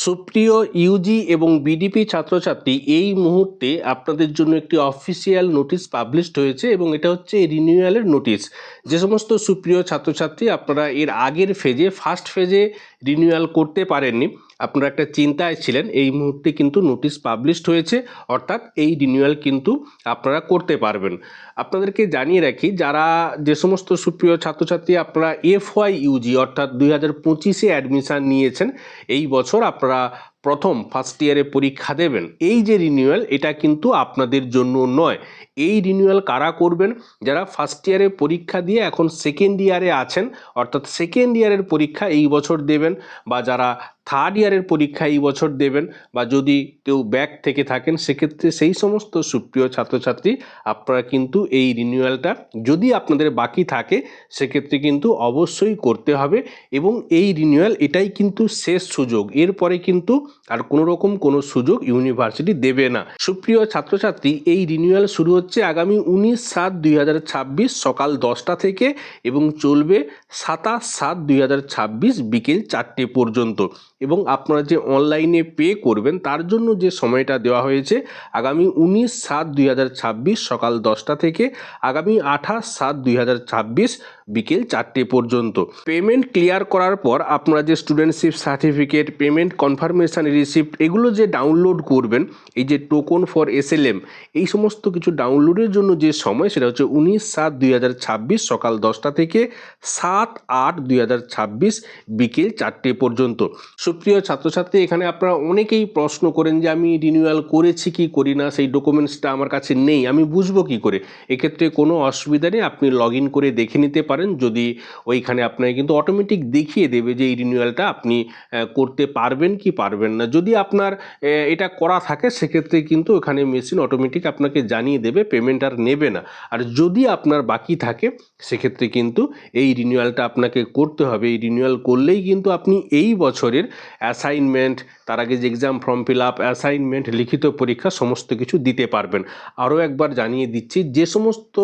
সুপ্রিয় ইউজি এবং বিডিপি ছাত্রছাত্রী, এই মুহূর্তে আপনাদের জন্য একটি অফিসিয়াল নোটিশ পাবলিশড হয়েছে এবং এটা হচ্ছে রিনিউয়ালের নোটিশ। যে সমস্ত সুপ্রিয় ছাত্রছাত্রী আপনারা এর আগের ফেজে ফার্স্ট ফেজে রিনিউয়াল করতে পারেননি, আপনারা একটা চিন্তায় ছিলেন, এই মুহূর্তে কিন্তু নোটিশ পাবলিশড হয়েছে, অর্থাৎ এই রিনিউয়াল কিন্তু আপনারা করতে পারবেন। আপনাদেরকে জানিয়ে রাখি, যারা যে সমস্ত সুপ্রিয় ছাত্রছাত্রী আপনারা FY ইউজি অর্থাৎ 2025-এ অ্যাডমিশান নিয়েছেন, এই বছর আপনারা প্রথম ফার্স্ট ইয়ারে পরীক্ষা দেবেন, এই যে রিনিউয়াল এটা কিন্তু আপনাদের জন্য নয়। এই রিনিউয়াল কারা করবেন? যারা ফার্স্ট ইয়ারে পরীক্ষা দিয়ে এখন সেকেন্ড ইয়ারে আছেন, অর্থাৎ সেকেন্ড ইয়ারের পরীক্ষা এই বছর দেবেন, বা যারা থার্ড ইয়ারের পরীক্ষা এই বছর দেবেন, বা যদি কেউ ব্যাক থেকে থাকেন সেক্ষেত্রে সেই সমস্ত সুপ্রিয় ছাত্রছাত্রী আপনারা কিন্তু এই রিনিউয়ালটা যদি আপনাদের বাকি থাকে সেক্ষেত্রে কিন্তু অবশ্যই করতে হবে। এবং এই রিনিউয়াল এটাই কিন্তু শেষ সুযোগ, এরপরে কিন্তু আর কোনো রকম কোনো সুযোগ ইউনিভার্সিটি দেবে না। সুপ্রিয় ছাত্রছাত্রী, এই রিনিউয়াল শুরু হচ্ছে আগামী 19/7/2026 সকাল 10টা থেকে এবং চলবে 27/7/2026 বিকেল 4টে পর্যন্ত। এবং আপনারা যে অনলাইনে পে করবেন তার জন্য যে সময়টা দেওয়া হয়েছে আগামী 19/7/2026 সকাল 10টা থেকে আগামী 28/7/2026 বিকেল 4টে পর্যন্ত। পেমেন্ট ক্লিয়ার করার পর আপনারা যে studentship certificate, payment confirmation receipt এগুলো যে ডাউনলোড করবেন, এই যে টোকন ফর SLM, এই সমস্ত কিছু ডাউনলোডের জন্য যে সময় সেটা হচ্ছে 19/7/2026 সকাল 10টা থেকে 7/8/2026 বিকেল 4টে পর্যন্ত। সুপ্রিয় ছাত্রছাত্রী, এখানে আপনারা অনেকেই প্রশ্ন করেন যে আমি রিনিউয়াল করেছি কি করি না, সেই ডকুমেন্টসটা আমার কাছে নেই, আমি বুঝবো কি করে? এক্ষেত্রে কোনো অসুবিধা নেই, আপনি লগ ইন করে দেখে নিতে পারেন। যদি ওইখানে আপনাকে কিন্তু অটোমেটিক দেখিয়ে দেবে যে এই রিনিউয়ালটা আপনি করতে পারবেন কি পারবেন না। যদি আপনার এটা করা থাকে সেক্ষেত্রে কিন্তু ওখানে মেশিন অটোমেটিক আপনাকে জানিয়ে দেবে, পেমেন্ট আর নেবে না। আর যদি আপনার বাকি থাকে সেক্ষেত্রে কিন্তু এই রিনিউয়ালটা আপনাকে করতে হবে। এই রিনিউয়াল করলেই কিন্তু আপনি এই বছরের অ্যাসাইনমেন্ট, তার আগে যে exam form fill up, assignment, লিখিত পরীক্ষা সমস্ত কিছু দিতে পারবেন। আরও একবার জানিয়ে দিচ্ছি, যে সমস্ত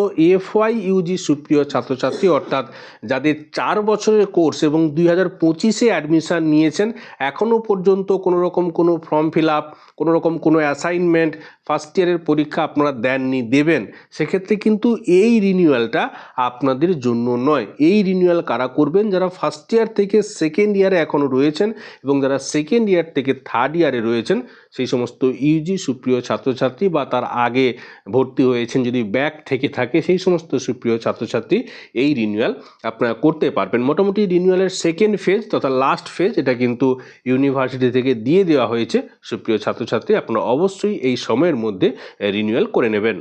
FY ইউজি সুপ্রিয় ছাত্রছাত্রী অর্থাৎ যাদের 4 বছরের কোর্স এবং 2025-এ অ্যাডমিশান নিয়েছেন, এখনও পর্যন্ত কোনো রকম কোনো ফর্ম ফিল আপ, কোনো রকম কোনো অ্যাসাইনমেন্ট, ফার্স্ট ইয়ারের পরীক্ষা আপনারা দেননি, দেবেন, সেক্ষেত্রে কিন্তু এই রিনিউয়ালটা আপনাদের জন্য নয়। এই রিনিউয়াল কারা করবেন? যারা ফার্স্ট ইয়ার থেকে সেকেন্ড ইয়ারে এখনও রয়েছেন এবং যারা সেকেন্ড ইয়ার থেকে থার্ড ইয়ারে রয়েছেন, সেই সমস্ত ইউজি সুপ্রিয় ছাত্রছাত্রী বা তার আগে ভর্তি হয়েছেন যদি ব্যাক থেকে থাকে সেই সমস্ত সুপ্রিয় ছাত্রছাত্রী এই রিনিউয়াল আপনারা করতে পারবেন। মোটামুটি রিনিউয়ালের সেকেন্ড ফেজ তথা লাস্ট ফেজ এটা কিন্তু ইউনিভার্সিটি থেকে দিয়ে দেওয়া হয়েছে। সুপ্রিয় ছাত্রছাত্রী, আপনারা অবশ্যই এই সময়ের মধ্যে রিনিউয়াল করে নেবেন।